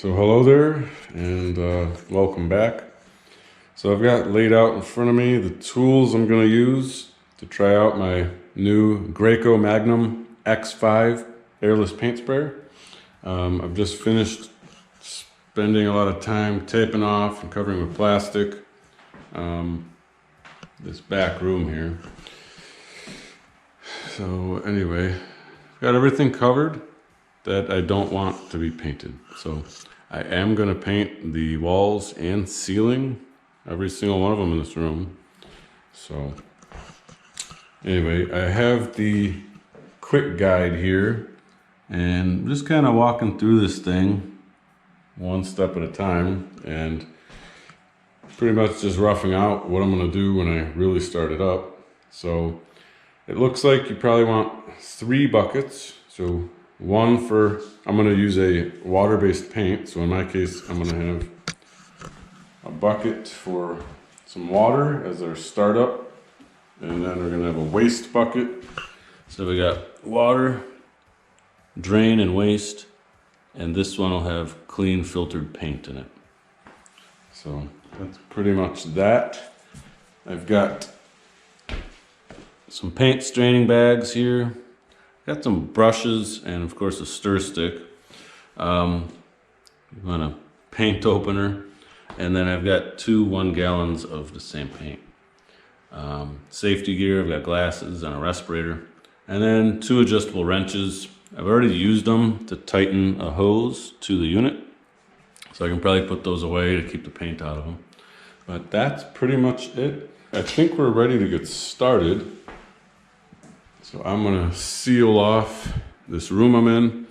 So hello there, and welcome back. So I've got laid out in front of me the tools I'm going to use to try out my new Graco Magnum X5 airless paint sprayer. I've just finished spending a lot of time taping off and covering with plastic this back room here. So anyway, I've got everything covered that I don't want to be painted. So I am going to paint the walls and ceiling, every single one of them in this room. So anyway, I have the quick guide here, and I'm just kind of walking through this thing one step at a time, and pretty much just roughing out what I'm going to do when I really start it up. So it looks like you probably want 3 buckets. So one for, I'm going to use a water-based paint. So in my case, I'm going to have a bucket for some water as our startup. And then we're going to have a waste bucket. So we got water, drain and waste. And this one will have clean filtered paint in it. So that's pretty much that. I've got some paint straining bags here. Got some brushes and of course a stir stick. You want a paint opener, and then I've got 2 1-gallons of the same paint. Safety gear, I've got glasses and a respirator, and then 2 adjustable wrenches. I've already used them to tighten a hose to the unit, so I can probably put those away to keep the paint out of them. But that's pretty much it. I think we're ready to get started. So I'm gonna seal off this room I'm in.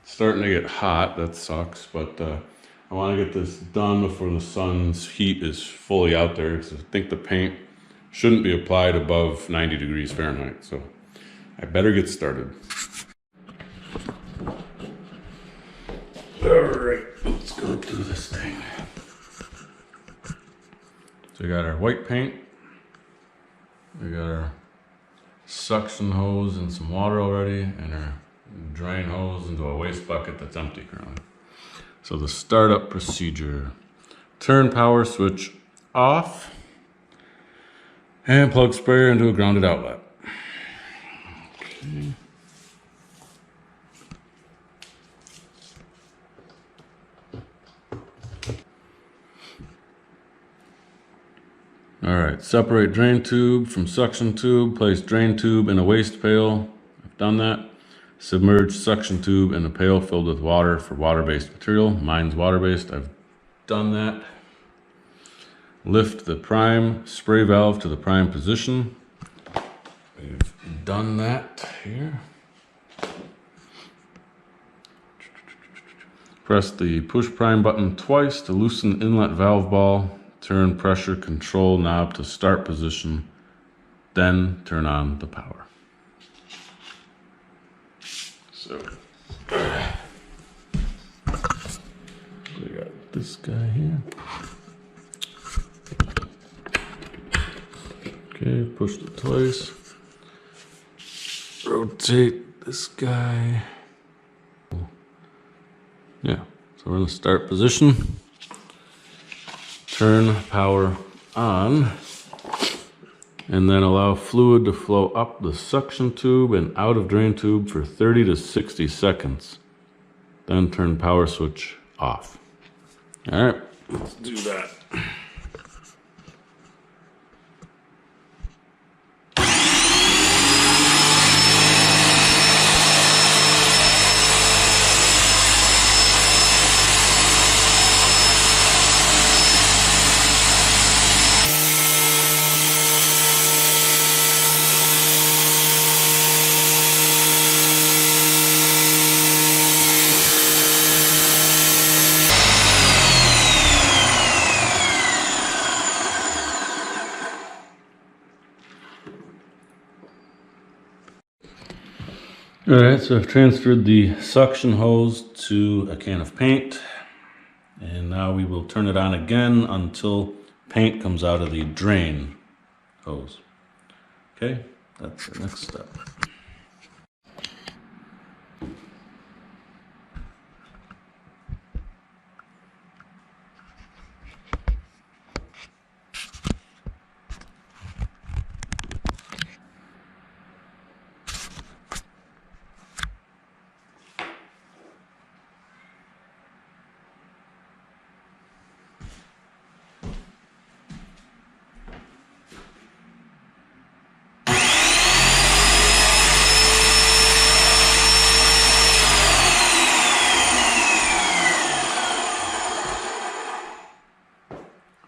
It's starting to get hot, that sucks, but I wanna get this done before the sun's heat is fully out there, because I think the paint shouldn't be applied above 90 degrees Fahrenheit, so I better get started. All right, let's go do this thing. So we got our white paint, we got our suction hose and some water already, and our drain hose into a waste bucket that's empty currently. So the startup procedure: turn power switch off and plug sprayer into a grounded outlet. Okay. All right, separate drain tube from suction tube. Place drain tube in a waste pail. I've done that. Submerge suction tube in a pail filled with water for water-based material. Mine's water-based. I've done that. Lift the prime spray valve to the prime position. We've done that here. Press the push prime button twice to loosen inlet valve ball. Turn pressure control knob to start position, then turn on the power. So we got this guy here. Okay, push it twice. Rotate this guy. Yeah, so we're in the start position. Turn power on, and then allow fluid to flow up the suction tube and out of drain tube for 30 to 60 seconds. Then turn power switch off. All right, let's do that. All right, so I've transferred the suction hose to a can of paint, and now we will turn it on again until paint comes out of the drain hose. Okay, that's the next step.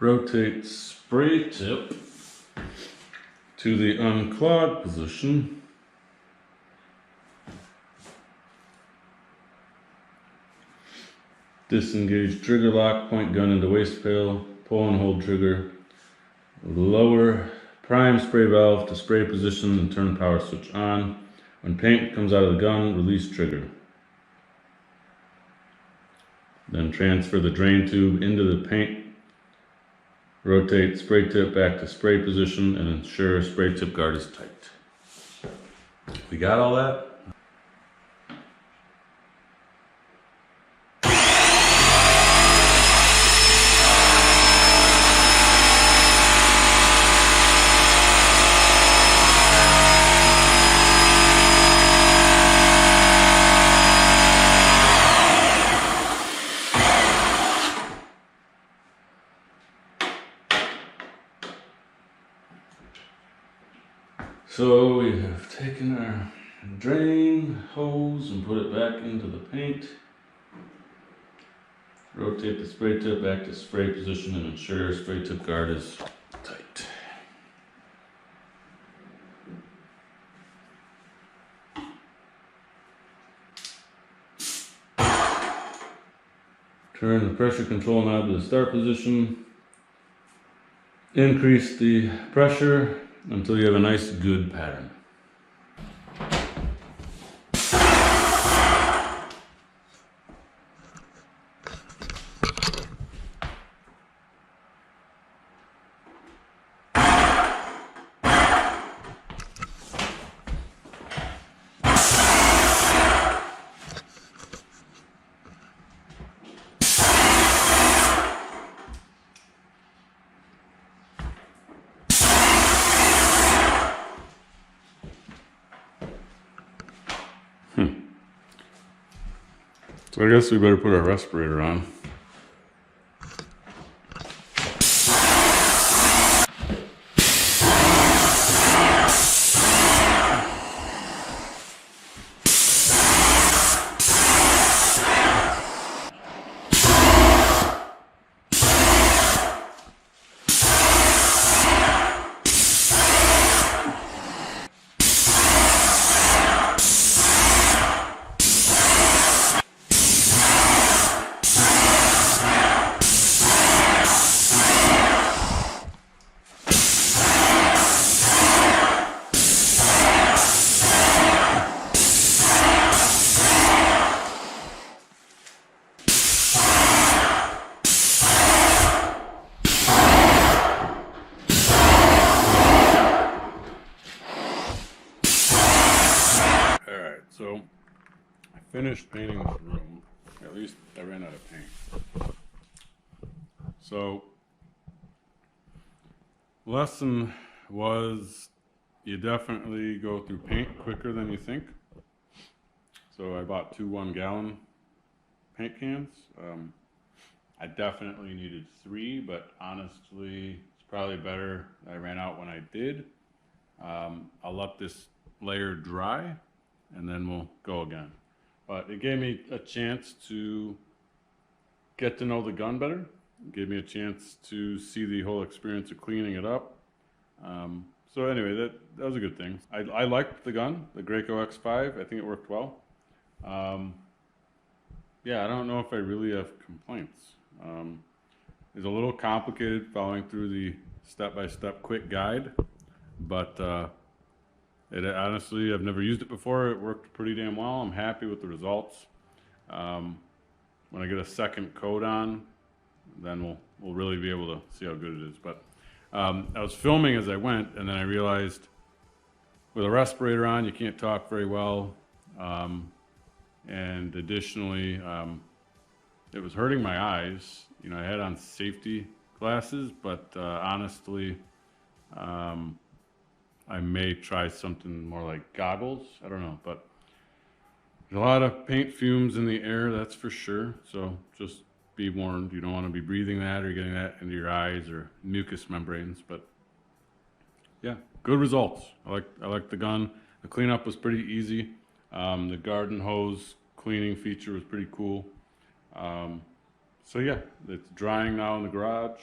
rotate spray tip to the unclogged position. Disengage trigger lock, point gun into waste pail, pull and hold trigger, lower prime spray valve to spray position and turn power switch on. When paint comes out of the gun, release trigger. Then transfer the drain tube into the paint. Rotate spray tip back to spray position and ensure spray tip guard is tight. We got all that? So we have taken our drain hose and put it back into the paint. Rotate the spray tip back to spray position and ensure spray tip guard is tight. Turn the pressure control knob to the start position. Increase the pressure until you have a nice, good pattern. So I guess we better put our respirator on. So I finished painting this room. At least I ran out of paint. So lesson was you definitely go through paint quicker than you think. So I bought 2 1-gallon paint cans. I definitely needed 3, but honestly it's probably better I ran out when I did. I'll let this layer dry and then we'll go again. But it gave me a chance to get to know the gun better. It gave me a chance to see the whole experience of cleaning it up. So anyway, that was a good thing. I liked the gun, the Graco X5. I think it worked well. Yeah, I don't know if I really have complaints. It's a little complicated following through the step-by-step quick guide, but honestly, I've never used it before. It worked pretty damn well. I'm happy with the results. When I get a second coat on, then we'll really be able to see how good it is. But I was filming as I went, and then I realized with a respirator on, you can't talk very well. And additionally, it was hurting my eyes. You know, I had on safety glasses, but honestly, I may try something more like goggles. I don't know, but there's a lot of paint fumes in the air, that's for sure. So just be warned, you don't want to be breathing that or getting that into your eyes or mucous membranes. But yeah, good results. I like the gun. The cleanup was pretty easy. The garden hose cleaning feature was pretty cool. So yeah, it's drying now in the garage.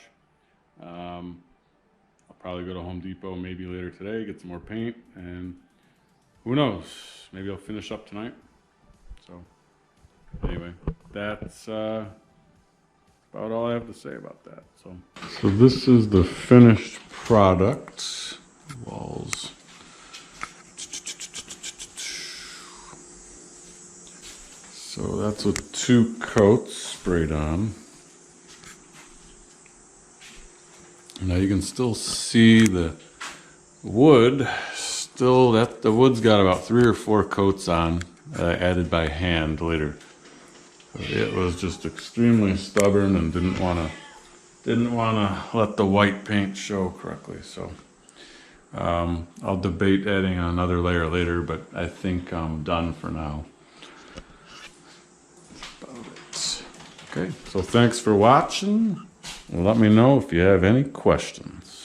I'll probably go to Home Depot maybe later today, get some more paint, and who knows, maybe I'll finish up tonight. So anyway, that's about all I have to say about that. So this is the finished product. Walls. So that's with 2 coats sprayed on. Now you can still see the wood. Still, the wood's got about 3 or 4 coats on, added by hand later. It was just extremely stubborn and didn't want to let the white paint show correctly. So I'll debate adding another layer later, but I think I'm done for now. That's about it. Okay, so thanks for watching. Let me know if you have any questions.